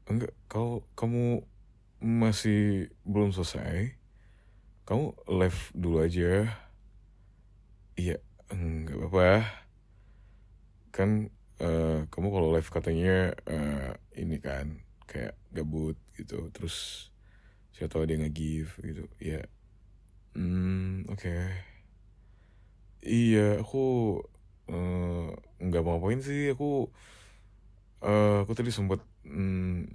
Enggak, kamu masih belum selesai. Kamu live dulu aja. Iya, enggak apa-apa. Kan kamu kalau live katanya ini kan kayak gabut gitu. Terus saya tahu dia nge-give gitu. Ya, oke. Iya, eh, nggak mau ngapain sih. Aku tadi sempet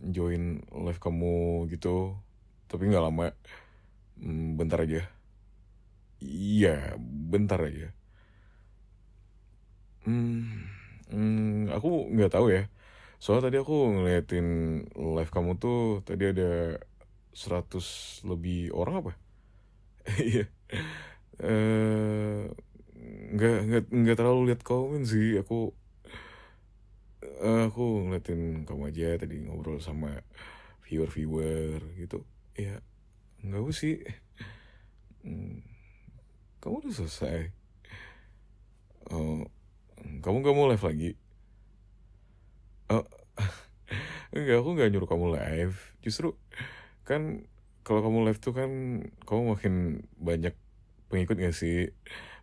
join live kamu gitu, tapi nggak lama. Bentar aja. Iya, bentar aja. Hmm, aku nggak tahu ya. Soalnya tadi aku ngeliatin live kamu tuh tadi ada 100 lebih orang apa? Iya. Eh, nggak terlalu lihat komen sih. Aku ngeliatin kamu aja tadi ngobrol sama viewer gitu. Ya, nggak apa sih. Hmm, kamu udah selesai. Oh, kamu nggak mau live lagi? Oh, enggak, aku nggak nyuruh kamu live. Justru kan kalau kamu live tuh kan kamu makin banyak pengikut gak sih,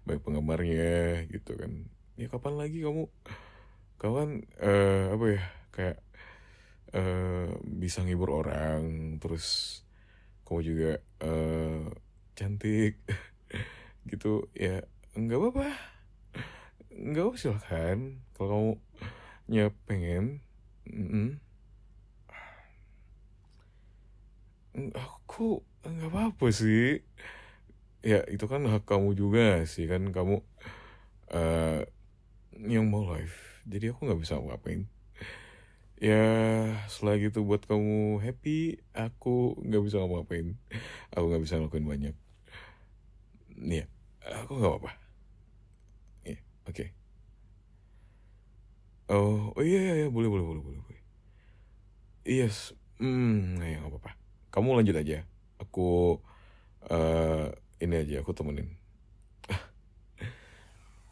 banyak penggemarnya gitu kan. Ya kapan lagi kamu kan apa ya, kayak bisa nghibur orang, terus kamu juga cantik gitu ya. Nggak apa-apa, nggak apa, silahkan kalau kamu pengen. Mm-mm. Aku nggak apa-apa sih. Ya itu kan hak kamu juga sih, kan kamu eh yang mau live, jadi aku nggak bisa ngapain. Ya selagi itu buat kamu happy, aku nggak bisa ngapain. Aku nggak bisa ngelakuin banyak. Iya, aku nggak apa-apa. Iya, oke. Oh iya, iya, iya, boleh, boleh, boleh, boleh, boleh. Iya, nah, ya nggak apa-apa. Kamu lanjut aja. Aku eh ini aja, aku temenin.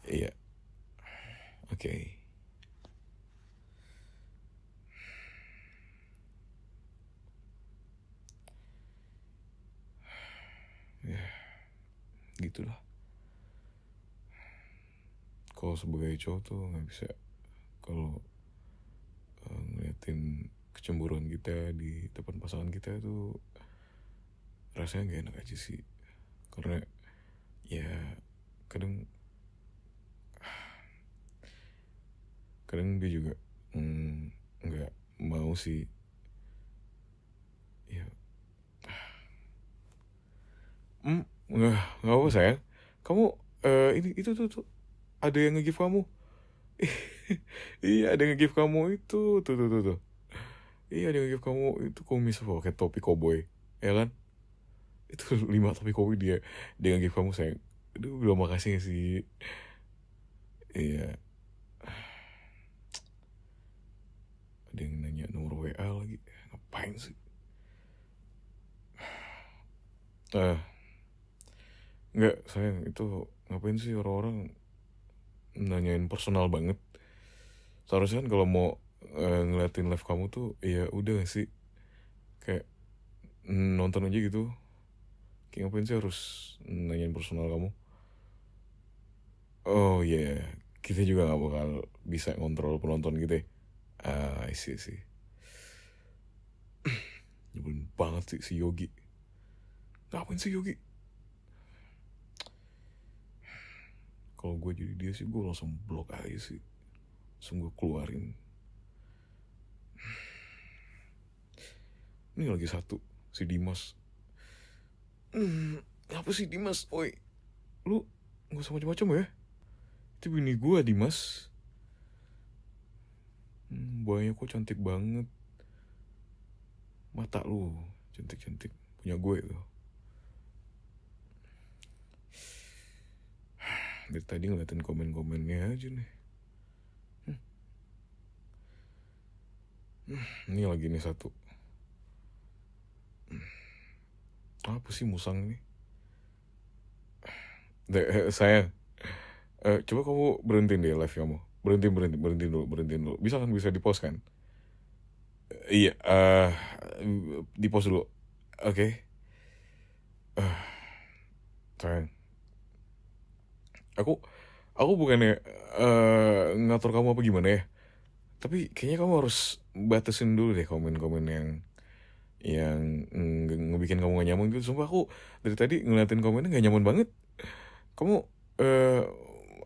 Iya, oke. Ya, gitulah. Kalau sebagai cowok tuh nggak bisa kalau ngeliatin kecemburuan kita di depan pasangan kita tuh rasanya nggak enak aja sih. Karena ya kadang kadang dia juga nggak mau sih. Ya, nggak apa sayang. Kamu ini itu tuh ada yang nge-give kamu. Iya, ada yang nge-give kamu itu tuh. Iya, ada yang nge-give kamu itu kumis pakai topi koboi, ya kan? Itu 5 topi koboi dia nge-give kamu sayang. Aduh, belum makasih sih. Iya, ada yang nanya nomor WA lagi. Ngapain sih? eh nggak sayang, itu ngapain sih orang-orang nanyain personal banget. Seharusnya kan kalau mau ngeliatin live kamu tuh ya udah gak sih, kayak nonton aja gitu. Kayak ngapain sih harus nanyain personal kamu? Oh iya, yeah. Kita juga nggak bakal bisa ngontrol penonton gitu ya. I see sih. Nyebelin banget sih si Yogi. Ngapain sih Yogi? Kalau gue jadi dia sih gue langsung blok aja sih, langsung gue keluarin. Ini lagi satu, si Dimas. Apa sih Dimas? Oi, lu nggak usah macam-macam ya. Itu bini gue Dimas. Buahnya kok cantik banget. Mata lu cantik-cantik, punya gue itu. Dari tadi ngeliatin komen-komennya aja nih. Ini lagi nih satu. Apa sih musang nih? Sayang, coba kamu berhentiin deh live kamu. Berhenti dulu, berhenti dulu. Bisa kan, bisa di post kan? Iya, di pause dulu. Oke. Sayang, aku aku bukannya ngatur kamu apa gimana ya. Tapi kayaknya kamu harus batasin dulu deh komen-komen yang ngebikin kamu gak nyaman gitu. Sumpah aku dari tadi ngeliatin komennya gak nyaman banget. Kamu eh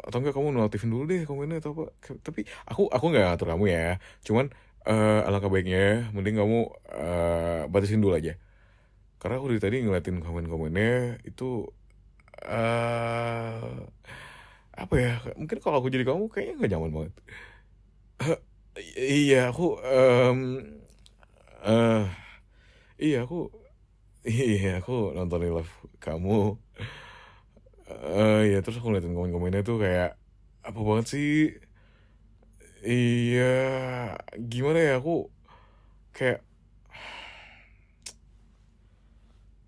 atau enggak kamu nonaktifin dulu deh komennya atau apa. Tapi aku nggak ngatur kamu ya. Cuman alangkah baiknya mending kamu batasin dulu aja. Karena aku dari tadi ngeliatin komen-komennya itu eh apa ya? Mungkin kalau aku jadi kamu kayaknya nggak nyaman banget. Eh, iya eh iya aku nontonin live kamu. Iya terus aku ngeliatin komen-komennya tuh kayak apa banget sih. Iya, gimana ya aku kayak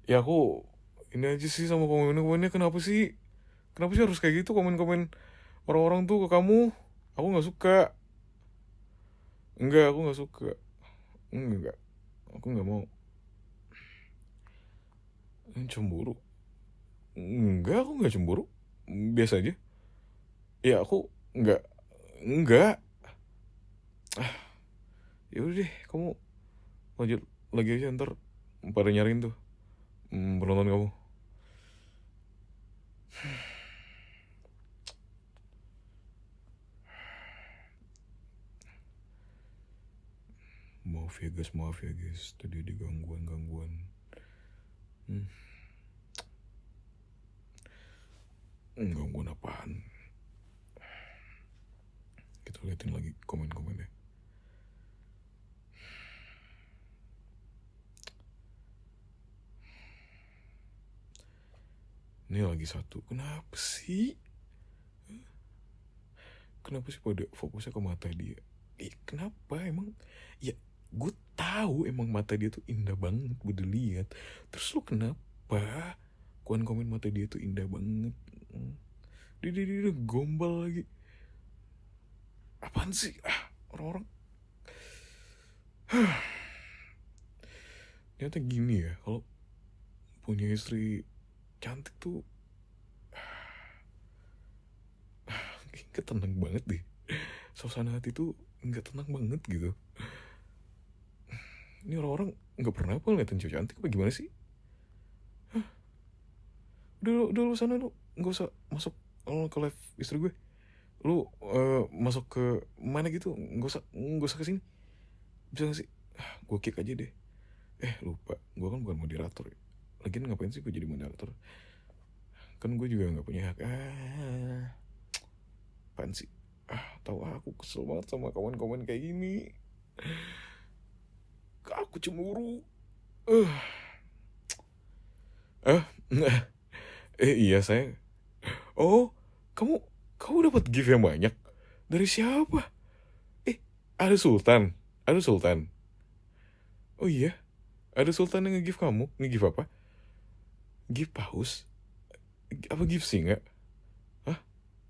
ya aku ini aja sih sama komen-komennya. Kenapa sih harus kayak gitu komen-komen orang-orang tuh ke kamu? Aku nggak suka. Enggak, aku nggak suka. Enggak, aku nggak mau. Cemburu? Enggak, aku nggak cemburu. Biasa aja. Ya aku nggak. Ya udah deh, kamu lanjut lagi aja ntar pada nyariin tuh penonton kamu. Maaf ya guys, tadi ada gangguan. Hmm, gangguan apaan? Kita liatin lagi komen-komennya. Ini lagi satu. Kenapa sih? Kenapa sih pada fokusnya ke mata dia? Kenapa emang? Ya, gue tahu emang mata dia tuh indah banget buat dilihat. Terus lu kenapa? Komen mata dia tuh indah banget. Dia gombal lagi. Apaan sih? Orang-orang. Ternyata gini ya, kalau punya istri cantik tuh nggak tenang banget deh. Suasana hati tuh nggak tenang banget gitu. Ini orang-orang nggak pernah apa ngeliatin cewek cantik apa gimana sih? Udah lu sana lu nggak usah masuk ke live istri gue. Lu masuk ke mana gitu, nggak usah kesini. Bisa gak sih? Gue kick aja deh. Lupa, gue kan bukan moderator ya. Lagian ngapain sih gue jadi moderator? Kan gue juga nggak punya hak. Apaan sih? Tahu aku kesel banget sama komen-komen kayak gini. Aku cemburu. Eh, eh, iya sayang. Oh, kamu kamu dapat gift yang banyak. Dari siapa? Eh, ada Sultan. Ada Sultan. Oh iya, ada Sultan yang nge-gift kamu. Nge-gift apa? Gift paus? Apa gift singa? Hah?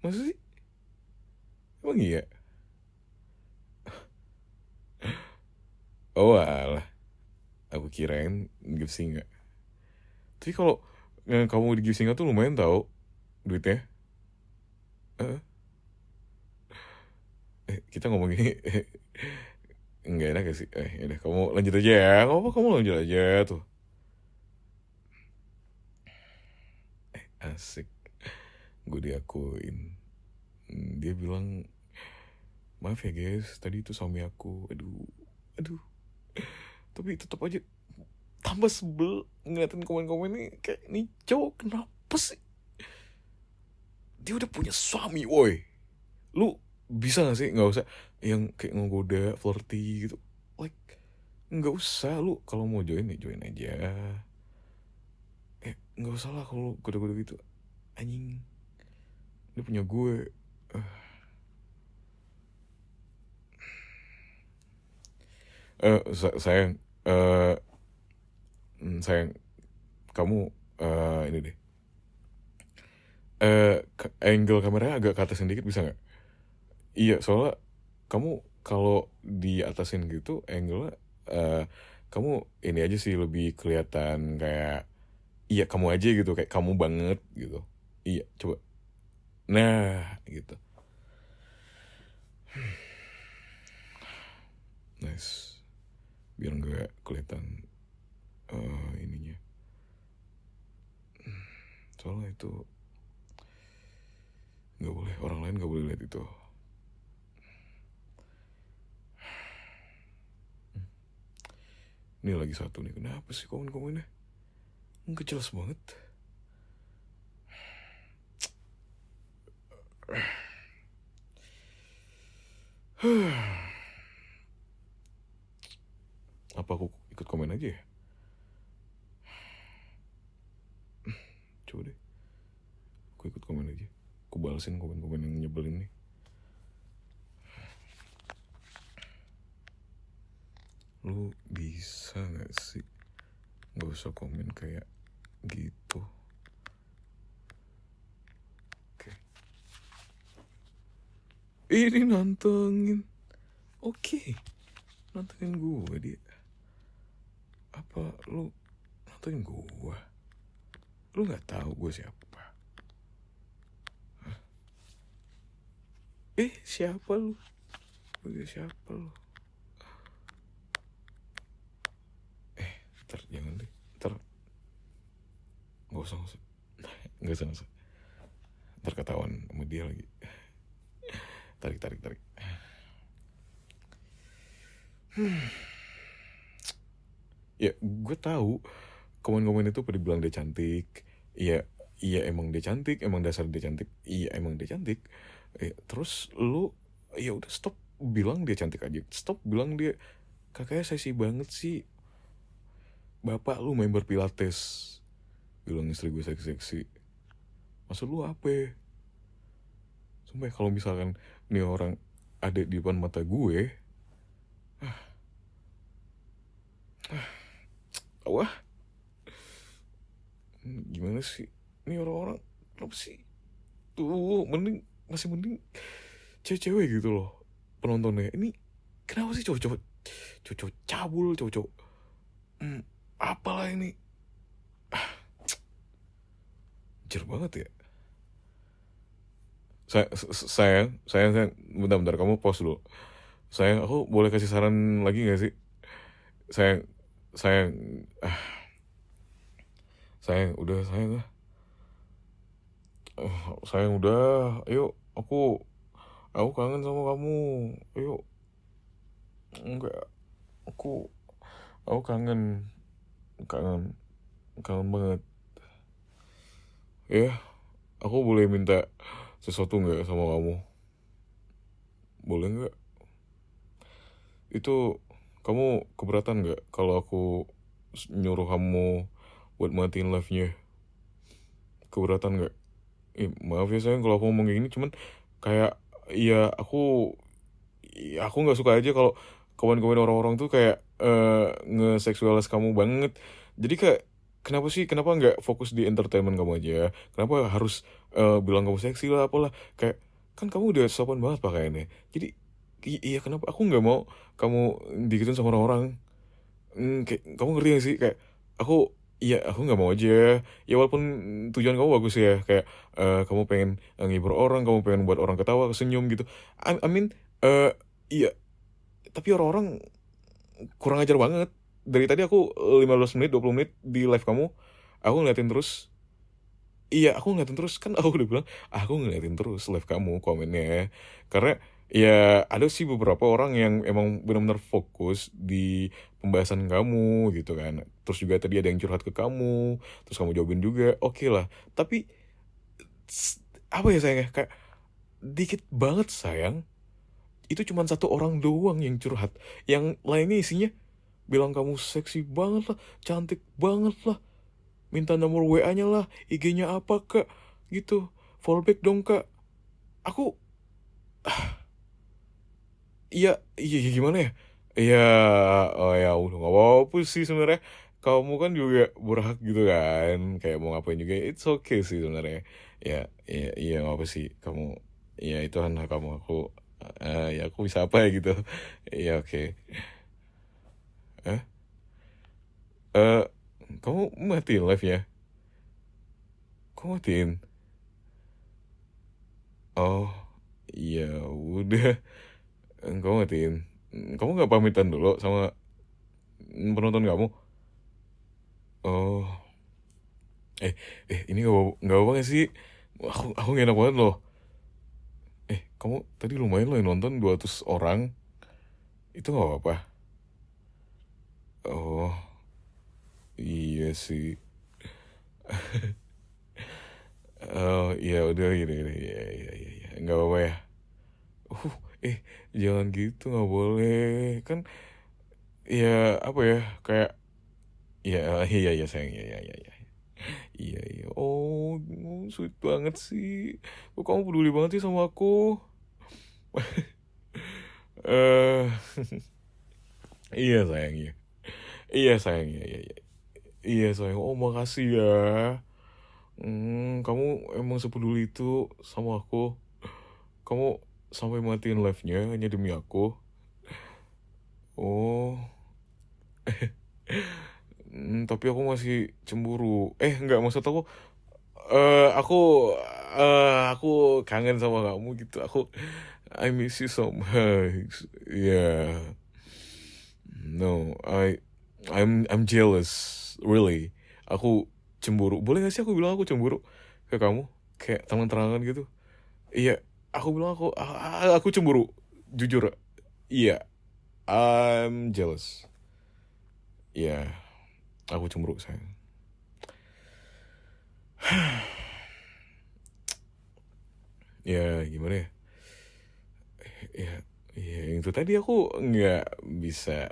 Masa sih? Emang iya? Oh alah, aku kirain gift singa. Tapi kalau kamu di gift singa tuh lumayan tau duitnya. Eh, kita ngomong ini nggak enak gak sih? Yaudah, kamu lanjut aja ya. Kamu lanjut aja tuh. Asik, gue diakuin. Dia bilang, maaf ya guys, tadi itu suami aku. Aduh. Tapi tetap aja tambah sebel ngeliatin komen-komen ini. Kayak nih cowok kenapa sih? Dia udah punya suami, woi. Lu bisa gak sih nggak usah yang kayak ngegoda, flirty gitu. Like, nggak usah. Lu kalau mau join ya join aja. Nggak usah lah kalau goda-goda gitu. Anjing, dia punya gue. Sayang, sayang, kamu ini deh. Angle kameranya agak ke atas sedikit bisa nggak? Iya, soalnya kamu kalau di atasin gitu, angle-nya kamu ini aja sih lebih kelihatan kayak iya kamu aja gitu, kayak kamu banget gitu. Iya, coba. Nah, gitu. Nice. Biar nggak kelihatan ininya. Soalnya itu nggak boleh, orang lain nggak boleh lihat itu. Ini lagi satu nih, kenapa sih komen-komennya nggak jelas banget. Apa aku ikut komen aja ya? Coba deh, aku ikut komen aja. Aku balesin komen-komen yang nyebelin nih. Lu bisa gak sih gak usah komen kayak gitu? Oke. Ini nantengin. Oke. Nantengin gue dia. Apa lu nantengin gue? Lu gak tahu gue siapa? Hah? Siapa lu? Siapa lu? Ntar jangan deh. Ntar gak usah. Gak usah. Ntar ketahuan sama dia lagi. Tarik. Ya gue tahu komen-komen itu pada bilang dia cantik. Iya emang dia cantik, emang dasar dia cantik. Iya emang dia cantik. Terus lu ya udah stop bilang dia cantik aja. Stop bilang dia kakaknya seksi banget sih. Bapak lu member pilates bilang istri gue seksi. Maksud lu apa? Sumpah kalau misalkan nih orang ada di depan mata gue, wah, gimana sih? Ini orang-orang apa sih? Tuh, masih mending cewek-cewek gitu loh penontonnya. Ini kenapa sih cowok-cowok cabul, cowok-cowok apalah ini? Jer banget ya. Sayang, bentar, kamu pause dulu. Sayang, aku boleh kasih saran lagi gak sih? Sayang, udah sayang. Sayang udah, ayo, aku kangen sama kamu. Ayo. Enggak, aku kangen banget. Ya, aku boleh minta sesuatu nggak sama kamu? Boleh nggak? Itu kamu keberatan nggak kalau aku nyuruh kamu buat matiin live-nya? Keberatan nggak? Maaf ya sayang kalau aku ngomong kayak gini, cuman kayak aku nggak suka aja kalau komen-komen orang-orang tuh kayak nge-seksualis kamu banget. Jadi kayak kenapa nggak fokus di entertainment kamu aja? Kenapa harus bilang kamu seksi lah apalah? Kayak kan kamu udah sopan banget pakaiannya. Jadi iya kenapa aku nggak mau kamu digituin sama orang-orang? Kayak kamu ngerti gak sih kayak aku nggak mau aja ya, walaupun tujuan kamu bagus ya, kayak kamu pengen ngibur orang, kamu pengen buat orang ketawa senyum gitu. I mean iya, tapi orang-orang kurang ajar banget. Dari tadi aku 15 menit 20 menit di live kamu, aku ngeliatin terus. Iya, aku ngeliatin terus, kan aku udah bilang aku ngeliatin terus live kamu komennya. Karena ya ada sih beberapa orang yang emang benar-benar fokus di pembahasan kamu gitu kan. Terus juga tadi ada yang curhat ke kamu, terus kamu jawabin juga, oke lah. Tapi apa ya sayangnya, kayak dikit banget sayang. Itu cuma satu orang doang yang curhat, yang lainnya isinya bilang kamu seksi banget lah, cantik banget lah, minta nomor WA-nya lah, IG-nya apa kak, gitu, follow back dong kak. Aku iya gimana ya, iya, oh ya udah nggak apa-apa sih sebenarnya. Kamu kan juga berhak gitu kan, kayak mau ngapain juga it's okay sih sebenarnya. Ya nggak apa sih kamu, ya itu kan hak kamu. Ya aku bisa apa ya gitu. Ya oke. Hah? Eh, kamu matiin live-nya? Kok matiin? Oh, iya udah. Kamu matiin. Kamu nggak pamitan dulu sama penonton kamu? Oh, eh, ini nggak apa nggak sih? Aku nggak enak banget loh. Kamu tadi lumayan loh yang nonton 200 orang. Itu nggak apa-apa. Oh, iya sih. Oh, iya udah gini gini. Iya, iya, iya, iya. Nggak apa-apa ya. Uh, eh, jangan gitu nggak boleh. Kan, ya apa ya? Kayak, ya, iya, iya sayang, iya, iya, iya, iya. Iya, iya. Oh, sweet banget sih. Kok kamu peduli banget sih sama aku? Eh, iya sayang, iya. Iya sayang, iya, iya, iya. Iya sayang. Oh, makasih ya. Kamu emang sepeduli itu sama aku. Kamu sampai matiin live-nya hanya demi aku. Oh, tapi aku masih cemburu. Enggak, maksud aku, aku kangen sama kamu gitu. I miss you so much. Yeah, no, I'm jealous, really. Aku cemburu. Boleh gak sih aku bilang aku cemburu ke kamu? Kayak terang-terangan gitu. Iya, aku bilang aku cemburu. Jujur, iya, I'm jealous. Iya, aku cemburu sayang. Ya gimana ya? Ya, ya itu tadi aku nggak bisa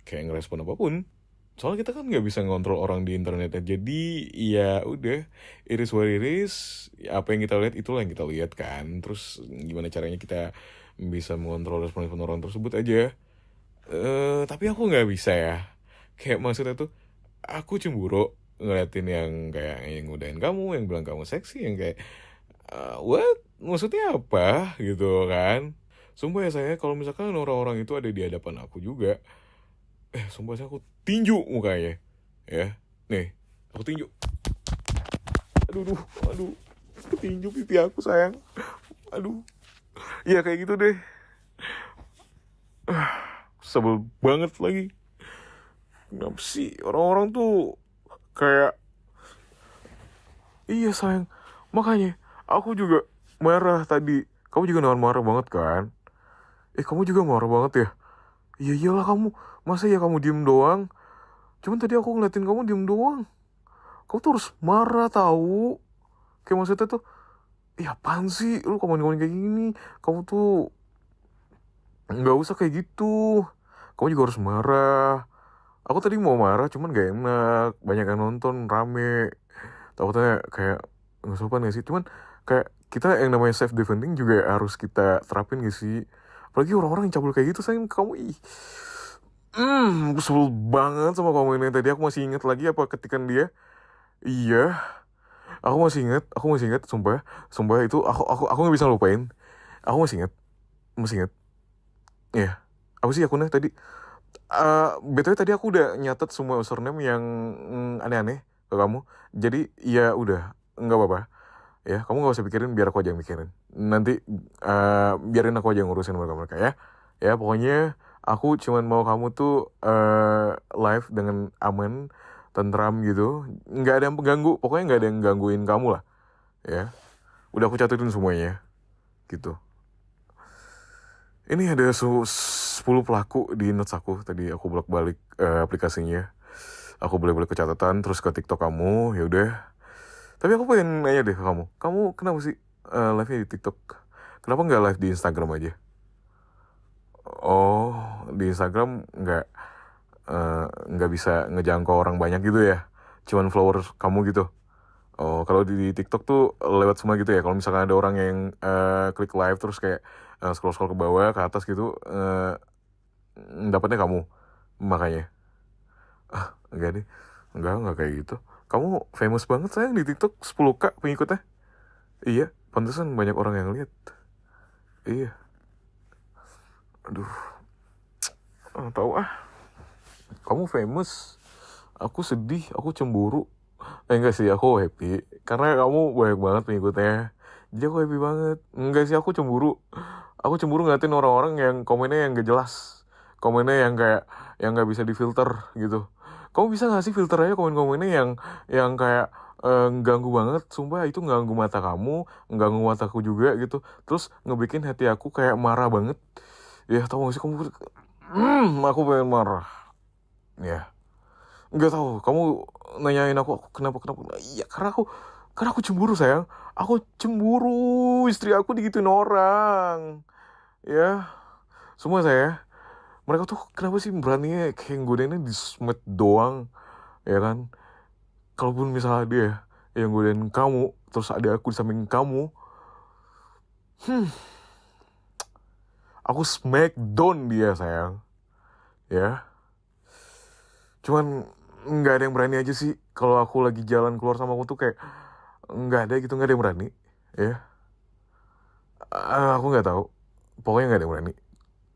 kayak ngerespon apapun. Soalnya kita kan nggak bisa ngontrol orang di internet ya. Jadi ya udah, it is what it is. Apa yang kita lihat itulah yang kita lihat kan. Terus gimana caranya kita bisa mengontrol respon-respon orang tersebut aja. Tapi aku nggak bisa ya. Kayak maksudnya tuh, aku cemburu ngeliatin yang kayak yang ngudahin kamu, yang bilang kamu seksi, yang kayak what? Maksudnya apa gitu kan? Sumpah ya saya, kalau misalkan orang-orang itu ada di hadapan aku juga, sumpah saya aku tinju mukanya, ya. Nih, aku tinju. Aduh, aduh, aduh, aku tinju pipi aku sayang. Aduh, ya kayak gitu deh. Sebel banget lagi. Kenapa sih orang-orang tuh kayak, iya sayang, makanya aku juga marah tadi. Kamu juga nahan marah banget kan? Kamu juga marah banget ya? Iya iyalah kamu, masa ya kamu diem doang? Cuman tadi aku ngeliatin kamu diem doang. Kamu tuh harus marah tahu. Kayak maksudnya tuh, apaan sih lu komen-komen kayak gini? Kamu tuh nggak usah kayak gitu. Kamu juga harus marah. Aku tadi mau marah cuman gak enak. Banyak yang nonton rame. Takutnya kayak nggak sopan gak sih? Cuman kayak kita yang namanya self defending juga harus kita terapin gak sih? Apalagi orang-orang yang cabul kayak gitu, sayang kamu sebel banget sama komen yang tadi. Aku masih ingat lagi apa ketikan dia. Iya, aku masih ingat, sumpah, sumpah itu aku nggak bisa lupain. Aku masih ingat. Iya, apa sih akunnya tadi? BTW tadi aku udah nyatet semua username yang aneh-aneh ke kamu. Jadi ya udah, nggak apa-apa. Ya, kamu nggak usah pikirin, biar aku aja yang mikirin. Nanti biarin aku aja yang ngurusin mereka-mereka ya. Ya, pokoknya aku cuman mau kamu tuh live dengan aman, tentram gitu. Nggak ada yang pengganggu, pokoknya nggak ada yang gangguin kamu lah. Ya, udah aku catetin semuanya, gitu. Ini ada 10 pelaku di notes aku. Tadi aku bolak-balik aplikasinya. Aku boleh-boleh ke catatan, terus ke TikTok kamu, ya udah. Tapi aku pengen nanya deh ke kamu. Kamu kenapa sih live-nya di TikTok? Kenapa nggak live di Instagram aja? Oh, di Instagram nggak bisa ngejangkau orang banyak gitu ya? Cuman followers kamu gitu. Oh, kalau di TikTok tuh lewat semua gitu ya. Kalau misalkan ada orang yang klik live terus kayak scroll-scroll ke bawah, ke atas gitu, dapatnya kamu. Makanya. Enggak deh. Enggak kayak gitu. Kamu famous banget sayang di TikTok, 10K pengikutnya. Iya, pantesan banyak orang yang lihat. Iya. Aduh, Tahu ah, kamu famous, aku sedih, aku cemburu. Enggak sih, aku happy karena kamu banyak banget pengikutnya. Jadi aku happy banget. Enggak sih, aku cemburu. Aku cemburu ngeliatin orang-orang yang komennya yang gak jelas. Komennya yang kayak yang nggak bisa difilter gitu. Kamu bisa nggak sih filter aja komen-komennya yang kayak ganggu banget. Sumpah itu ganggu mata kamu, ganggu mataku juga gitu. Terus ngebikin hati aku kayak marah banget. Ya tau gak sih kamu? Aku pengen marah. Ya, nggak tahu. Kamu nanyain aku kenapa? Iya, karena aku cemburu sayang. Aku cemburu istri aku digituin orang. Ya, semua saya. Mereka tuh kenapa sih beraninya kayak godainnya di sosmed doang, ya kan? Kalaupun misalnya dia yang godain kamu, terus ada aku di samping kamu, aku smackdown dia sayang. Ya, cuman nggak ada yang berani aja sih. Kalau aku lagi jalan keluar sama aku tuh kayak nggak ada gitu, nggak ada yang berani. Ya, aku nggak tahu. Pokoknya nggak ada yang berani.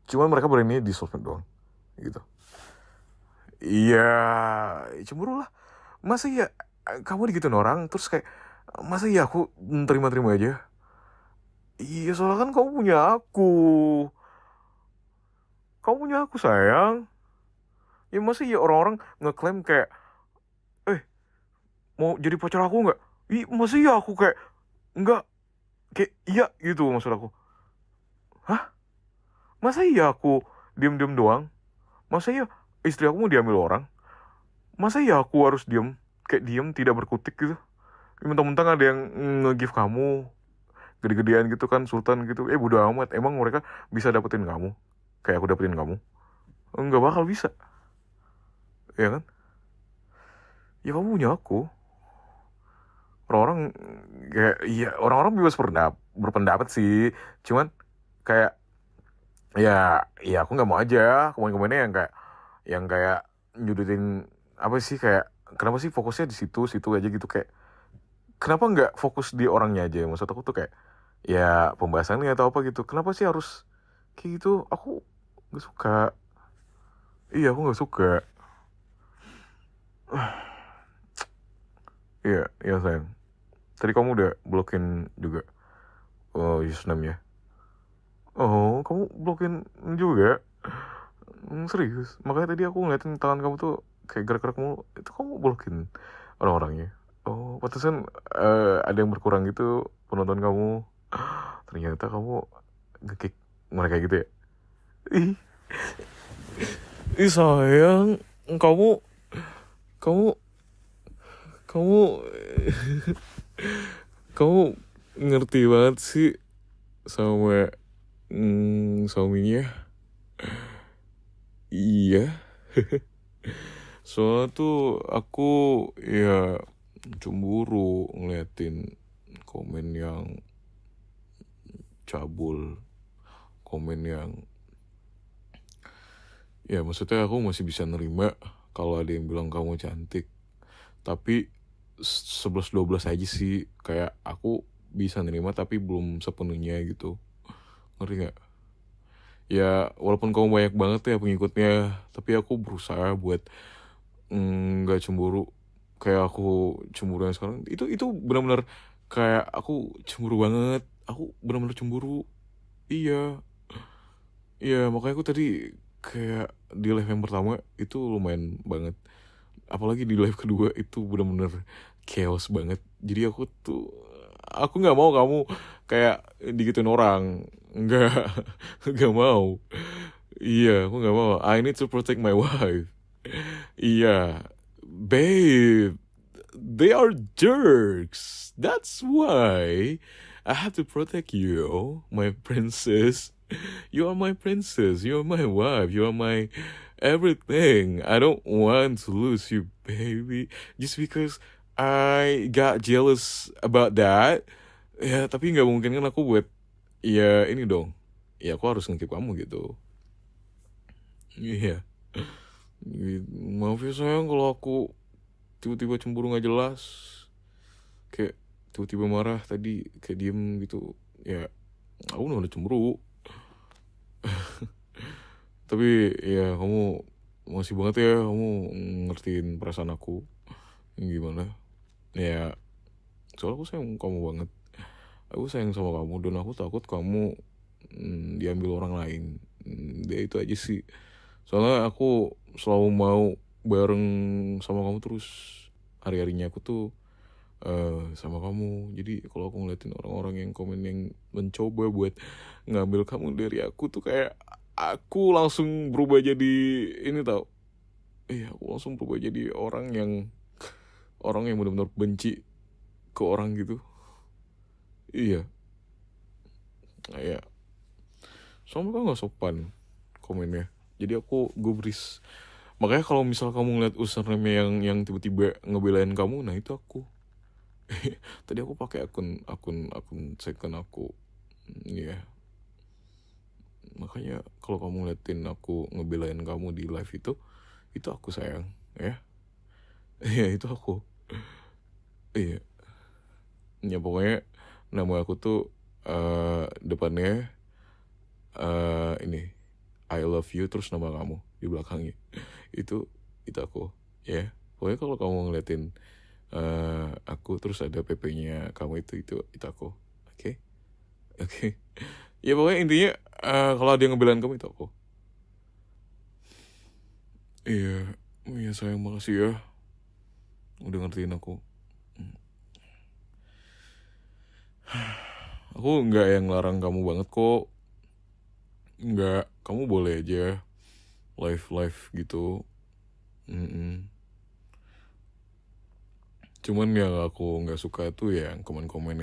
Cuman mereka berani di sosmed doang, gitu. Iya, cemburu lah. Masa ya kamu digituin orang terus kayak masa ya aku terima-terima aja? Iya, soalnya kan kamu punya aku. Kamu punya aku sayang. Ya masa ya orang-orang ngeklaim kayak eh mau jadi pacar aku nggak? Ih, masa ya aku kayak nggak, kayak iya gitu maksud aku. Hah? Masa iya aku diem-diem doang? Masa ya istri aku mau diambil orang? Masa ya aku harus diem, kayak diem tidak berkutik gitu? Mentang-mentang ada yang nge-give kamu gede-gedean gitu kan, sultan gitu. Bodo amat, emang mereka bisa dapetin kamu kayak aku dapetin kamu? Nggak bakal bisa, ya kan? Ya kamu punya aku. Orang-orang kayak iya, orang-orang bebas berpendapat sih. Cuman kayak ya aku nggak mau aja komen-komennya yang kayak nyudutin apa sih, kayak kenapa sih fokusnya di situ aja gitu, kayak kenapa nggak fokus di orangnya aja. Maksud aku tuh kayak ya pembahasannya atau apa gitu, kenapa sih harus kayak gitu? Aku nggak suka. Iya, aku nggak suka. Iya, iya sayang. Tadi kamu udah blokin juga username-nya. Oh, kamu blokin juga? Serius? Makanya tadi aku ngeliatin tangan kamu tuh kayak gerak-gerak mulu. Itu kamu blokin orang-orangnya? Oh, pantesan ada yang berkurang gitu penonton kamu. Ternyata kamu nge-kick mereka gitu ya? Ih, sayang, kamu, kamu, kamu, kamu ngerti banget sih sama suaminya. Iya. Soalnya tuh aku ya cemburu ngeliatin komen yang cabul, komen yang ya maksudnya aku masih bisa nerima kalau ada yang bilang kamu cantik, tapi 11-12 aja sih, kayak aku bisa nerima tapi belum sepenuhnya gitu, ngerti nggak? Ya walaupun kamu banyak banget ya pengikutnya, tapi aku berusaha buat nggak cemburu kayak aku cemburu yang sekarang. Itu benar-benar kayak aku cemburu banget. Aku benar-benar cemburu. Iya, iya, makanya aku tadi kayak di live yang pertama itu lumayan banget. Apalagi di live kedua itu benar-benar chaos banget. Jadi aku nggak mau kamu kayak digituin orang. Nggak, nggak mau. Iya, aku nggak mau. I need to protect my wife. Iya, babe, they are jerks. That's why I have to protect you, my princess. You are my princess. You are my wife. You are my everything. I don't want to lose you, baby. Just because I got jealous about that. Ya, tapi nggak mungkin kan aku buat ya ini dong. Ya aku harus ngekip kamu gitu. Iya. Maaf ya sayang kalau aku tiba-tiba cemburu nggak jelas, kayak tiba-tiba marah tadi, kayak diem gitu. Ya aku udah cemburu. Tapi ya kamu masih banget ya, kamu ngertiin perasaan aku gimana. Ya soalnya aku sayang kamu banget, aku sayang sama kamu, dan aku takut kamu diambil orang lain. Dia itu aja sih, soalnya aku selalu mau bareng sama kamu terus, hari-harinya aku tuh sama kamu. Jadi kalau aku ngeliatin orang-orang yang komen yang mencoba buat ngambil kamu dari aku tuh, kayak aku langsung berubah jadi ini tau. Iya, aku langsung berubah jadi orang yang benar-benar benci ke orang gitu. Iya, kayak soalnya kan nggak sopan komennya. Jadi aku gubris. Makanya kalau misal kamu ngeliat username yang tiba-tiba ngebelain kamu, nah itu aku. Tadi aku pakai akun second aku. Iya. Makanya kalau kamu ngeliatin aku ngebelain kamu di live itu aku sayang, ya. Iya, itu aku. Iya. Ya pokoknya nama aku tuh depannya ini I love you terus nama kamu di belakangnya. Itu aku, ya. Pokoknya kalau kamu ngeliatin aku terus ada PP-nya kamu, itu aku. Oke? Oke. Ya pokoknya intinya kalau ada yang ngebelain kamu itu aku. Iya, iya sayang, makasih ya udah ngertiin aku. Aku nggak yang larang kamu banget kok. Nggak, kamu boleh aja live gitu. Mm-mm. Cuman yang aku nggak suka tuh yang komen-komen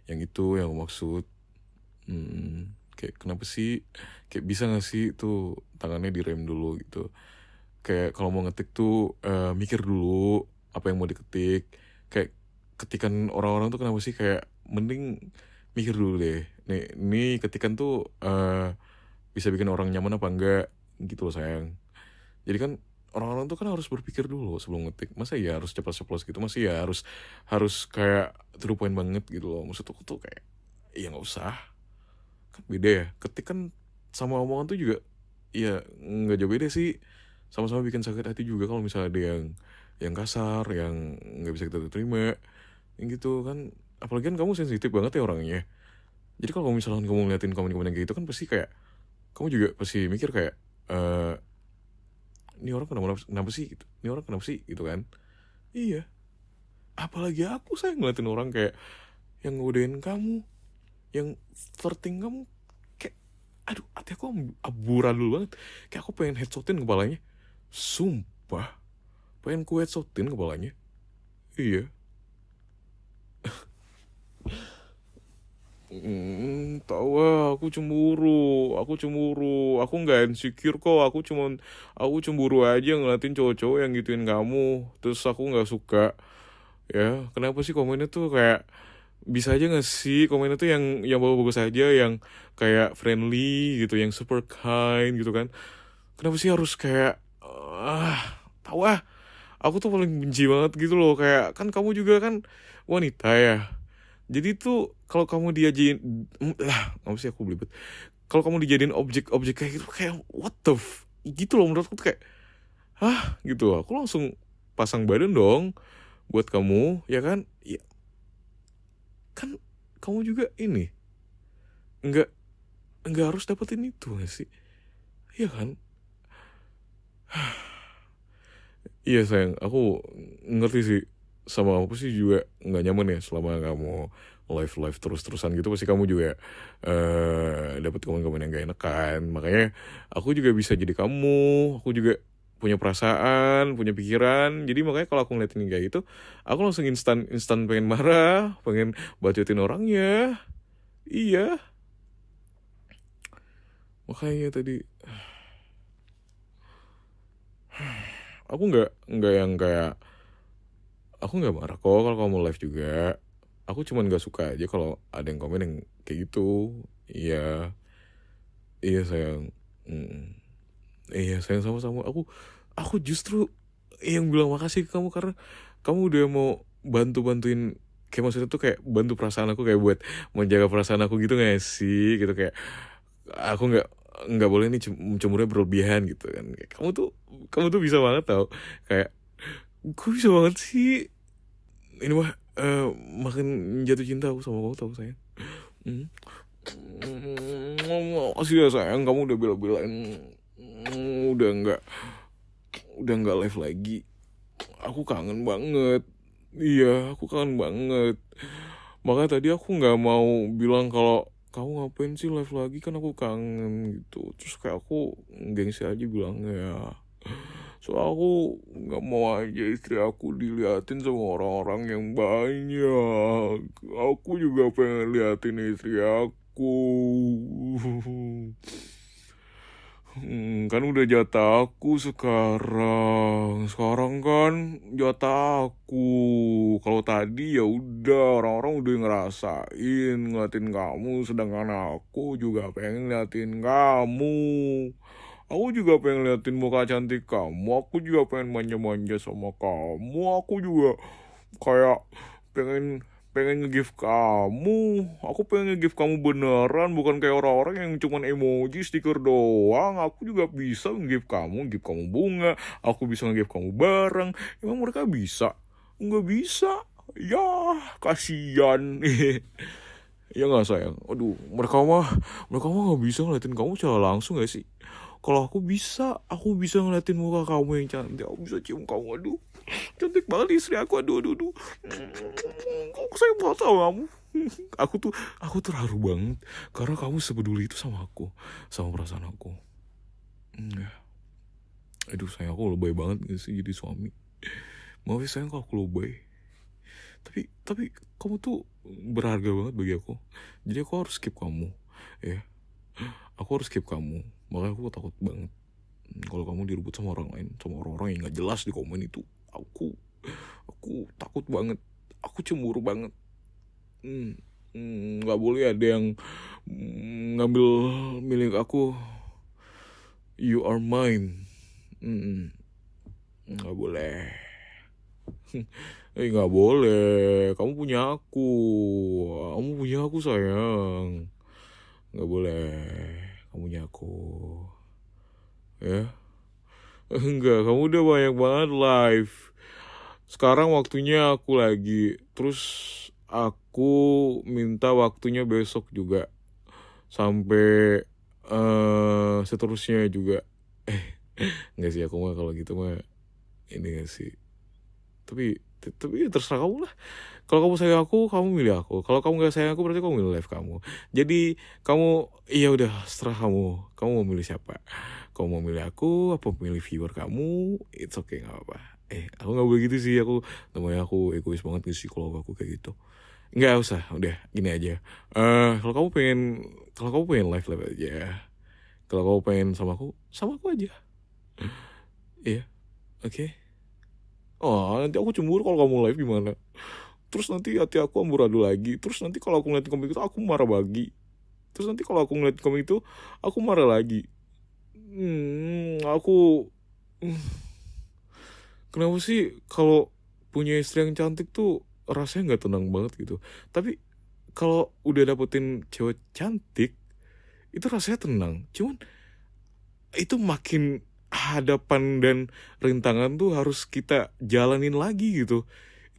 yang itu yang aku maksud. Kayak kenapa sih, kayak bisa nggak sih tuh tangannya direm dulu gitu. Kayak kalau mau ngetik tuh mikir dulu apa yang mau diketik. Kayak ketikan orang-orang tuh kenapa sih kayak mending mikir dulu deh. Nih ketikan tuh bisa bikin orang nyaman apa enggak gitu loh sayang. Jadi kan orang-orang tuh kan harus berpikir dulu sebelum ngetik. Masa ya harus cepat ceplos gitu? Masa ya harus kayak to the point banget gitu loh. Maksud aku tuh kayak ya nggak usah. Kan beda ya. Ketik kan sama omongan tuh juga ya nggak jauh beda sih. Sama-sama bikin sakit hati juga kalau misalnya ada yang kasar, yang nggak bisa kita terima, yang gitu kan. Apalagi kan kamu sensitif banget ya orangnya. Jadi kalau misalnya kamu ngeliatin komen-komen yang kayak gitu kan pasti kayak kamu juga pasti mikir kayak ini orang kenapa sih gitu, ini orang kenapa sih gitu kan. Iya, apalagi aku saya ngeliatin orang kayak yang ngodein kamu, yang flirting kamu, kayak aduh hati aku amburadul banget. Kayak aku pengen headshotin kepalanya, sumpah pengen ku headshotin kepalanya. Iya. Tahu aku nggak insecure kok, aku cemburu aja ngeliatin cowok-cowok yang gituin kamu, terus aku nggak suka. Ya kenapa sih komennya tuh kayak bisa aja nggak sih komennya tuh yang bagus-bagus aja, yang kayak friendly gitu, yang super kind gitu kan. Kenapa sih harus kayak tahu aku tuh paling benci banget gitu loh. Kayak kan kamu juga kan wanita ya, jadi tuh kalau kamu diajain nggak sih aku belibet. Kalau kamu dijadiin objek-objek kayak gitu, kayak what the gitu loh menurutku tuh kayak gitu. Aku langsung pasang badan dong buat kamu, ya kan? Ya kan kamu juga ini nggak nggak harus dapetin itu nggak sih? Iya kan? Iya sayang, aku ngerti sih. Sama aku sih juga nggak nyaman ya selama kamu live terus-terusan gitu. Pasti kamu juga dapat komen-komen yang gak enakan. Makanya aku juga bisa jadi kamu. Aku juga punya perasaan, punya pikiran. Jadi makanya kalau aku ngeliatin kayak gitu, aku langsung instan instan pengen marah, pengen bacotin orangnya. Iya, makanya tadi aku nggak yang kayak, aku nggak marah kok kalau kamu live juga. Aku cuman nggak suka aja kalau ada yang komen yang kayak gitu. Iya, iya sayang. Mm. Iya sayang, sama-sama. Aku justru yang bilang makasih ke kamu karena kamu udah mau bantuin, kayak maksudnya tuh kayak bantu perasaan aku, kayak buat menjaga perasaan aku gitu gak sih, gitu. Kayak aku nggak nggak boleh nih cemburunya berlebihan gitu kan. Kamu tuh bisa banget tau, kayak kok bisa banget sih ini mah makin jatuh cinta aku sama kamu tau sayang. Hmm. Makasih ya sayang, kamu udah bela-belain, udah nggak live lagi. Aku kangen banget. Iya, aku kangen banget. Makanya tadi aku nggak mau bilang kalau kamu ngapain sih live lagi, kan aku kangen gitu. Terus kayak aku gengsi aja bilangnya. Soalnya aku nggak mau aja istri aku diliatin sama orang-orang yang banyak. Aku juga pengen liatin istri aku. Kan udah jatah aku sekarang. Sekarang kan jatah aku. Kalau tadi ya udah orang-orang udah ngerasain ngeliatin kamu, sedangkan aku juga pengen ngeliatin kamu. Aku juga pengen liatin muka cantik kamu. Aku juga pengen manja-manja sama kamu. Aku juga kayak pengen pengen nge-give kamu. Aku pengen nge-give kamu beneran, bukan kayak orang-orang yang cuman emoji stiker doang. Aku juga bisa nge-give kamu bunga. Aku bisa nge-give kamu barang. Emang mereka bisa? Nggak bisa. Ya, kasihan. Ya nggak sayang. Aduh, mereka mah nggak bisa ngeliatin kamu secara langsung gak sih? Kalau aku bisa ngeliatin muka kamu yang cantik. Aku bisa cium kamu. Aduh, cantik banget istri aku. Aduh. Kok saya mau tahu kamu? Aku tuh haru banget karena kamu sepeduli itu sama aku, sama perasaan aku. Ya. Aduh sayang, aku lebay banget gak sih jadi suami. Maaf ya sayang kalau aku lebay. Tapi kamu tuh berharga banget bagi aku. Jadi aku harus keep kamu. Ya. Aku harus keep kamu. Makanya aku takut banget kalau kamu direbut sama orang lain, sama orang-orang yang gak jelas di komen itu. Aku takut banget. Aku cemburu banget. Nggak boleh ada yang ngambil milik aku. You are mine. Nggak boleh. Nggak boleh. Kamu punya aku sayang. Nggak boleh. Kamu punya aku. Ya. Enggak, kamu udah banyak banget live. Sekarang waktunya aku lagi. Terus aku minta waktunya besok juga. Sampai seterusnya juga. Enggak sih, aku mah kalau gitu mah ini gak sih. Tapi ya terserah kamu lah. Kalau kamu sayang aku, kamu milih aku. Kalau kamu gak sayang aku, berarti kamu milih live kamu. Jadi kamu, iya udah seterah kamu. Kamu mau milih siapa? Kamu mau milih aku, apa milih viewer kamu? It's okay, gak apa-apa. Aku gak boleh gitu sih. Namanya aku egois banget sih kalau aku kayak gitu. Nggak usah, udah gini aja. Kalau kamu pengen live aja. Kalau kamu pengen sama aku aja. Iya, oke. Oh, nanti aku cemburu kalau kamu live gimana? Terus nanti hati aku amburadul lagi. Terus nanti kalau aku ngeliat komik itu aku marah lagi. Terus nanti kalau aku ngeliat komik itu aku marah lagi. Aku kenapa sih kalau punya istri yang cantik tuh rasanya nggak tenang banget gitu. Tapi kalau udah dapetin cewek cantik itu rasanya tenang. Cuman itu makin hadapan dan rintangan tuh harus kita jalanin lagi gitu.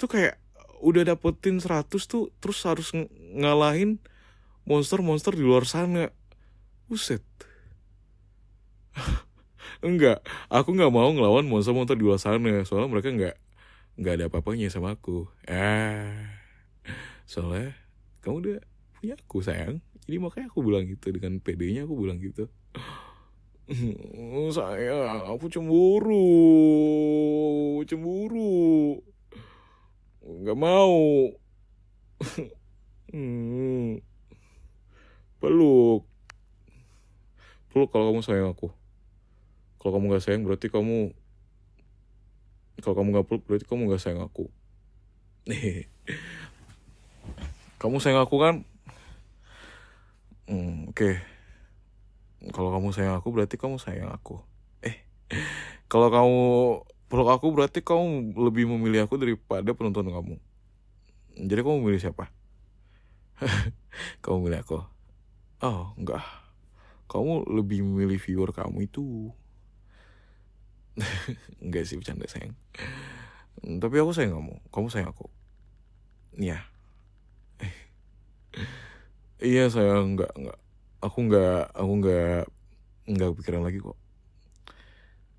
Itu kayak udah dapetin 100 tuh terus harus ngalahin monster-monster di luar sana. Buset. Enggak, aku nggak mau ngelawan monster-monster di luar sana. Soalnya mereka nggak ada apa-apanya sama aku. Soalnya kamu udah punya aku sayang. Jadi makanya aku bilang gitu, dengan pedenya aku bilang gitu. Sayang, aku cemburu. Nggak mau. Peluk kalau kamu sayang aku. Kalau kamu nggak sayang berarti kalau kamu nggak peluk berarti kamu nggak sayang aku. Kamu sayang aku kan? Oke. Kalau kamu sayang aku berarti kamu sayang aku. Kalau kamu peluk aku berarti kamu lebih memilih aku daripada penonton kamu. Jadi kamu memilih siapa? Kamu milih aku? Oh, enggak. kamu lebih memilih viewer kamu itu. Enggak sih, bercanda sayang. Tapi aku sayang kamu sayang aku. Iya. Iya sayang, enggak. Aku enggak pikiran lagi kok.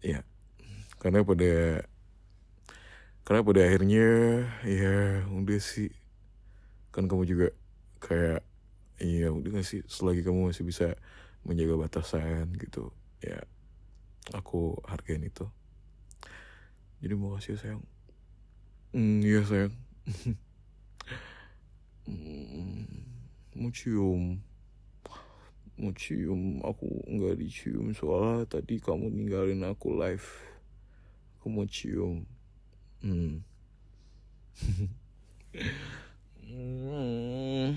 Iya. Karena pada akhirnya ya udah sih. Kan kamu juga kayak iya udah gak sih, selagi kamu masih bisa menjaga batasan gitu. Ya, aku hargain itu. Jadi makasih ya sayang. Iya sayang. Mau cium, aku nggak dicium soalnya tadi kamu ninggalin aku live. Aku mau cium. Hmm. Hmm.